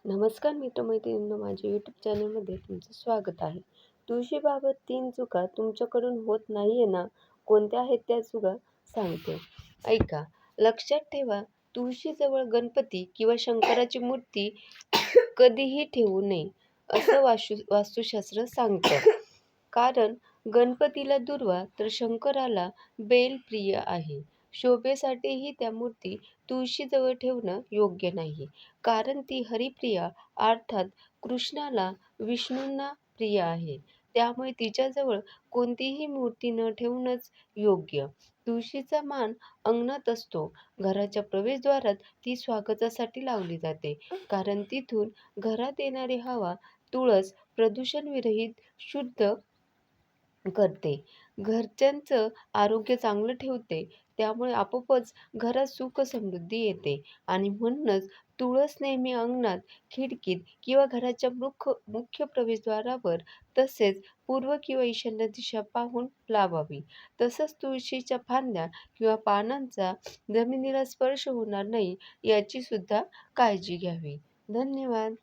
नमस्कार मित्रमैत्रिणींनो, माझ्या यूट्यूब चॅनलमध्ये तुमचं स्वागत आहे. तुळशीबाबत 3 चुका तुमच्याकडून होत नाहीये ना? कोणत्या आहेत त्या चुका सांगते. ऐका. लक्षात ठेवा, तुळशीजवळ गणपती किंवा शंकराची मूर्ती कधीही ठेवू नये, असं वास्तुशास्त्र सांगतं. कारण गणपतीला दुर्वा तर शंकराला बेल प्रिय आहे. शोभेसाठीही त्या मूर्ती तुळशीजवळ ठेवणं योग्य नाही. कारण ती हरिप्रिया अर्थात कृष्णाला, विष्णूंना प्रिय आहे. त्यामुळे तिच्याजवळ कोणतीही मूर्ती न ठेवणंच योग्य. तुळशीचा मान अंगणात असतो. घराच्या प्रवेशद्वारात ती स्वागतासाठी लावली जाते. कारण तिथून घरात येणारी हवा तुळस प्रदूषणविरहित, शुद्ध करते. घरच्यांचं आरोग्य चांगलं ठेवते. त्यामुळे आपोआपच घरात सुख समृद्धी येते आणि म्हणूनच तुळस नेहमी अंगणात, खिडकीत किंवा घराच्या मुख्य प्रवेशद्वारावर तसेच पूर्व किंवा ईशान्य दिशा पाहून लावावी. तसंच तुळशीच्या फांद्या किंवा पानांचा जमिनीला स्पर्श होणार नाही याची सुद्धा काळजी घ्यावी. धन्यवाद.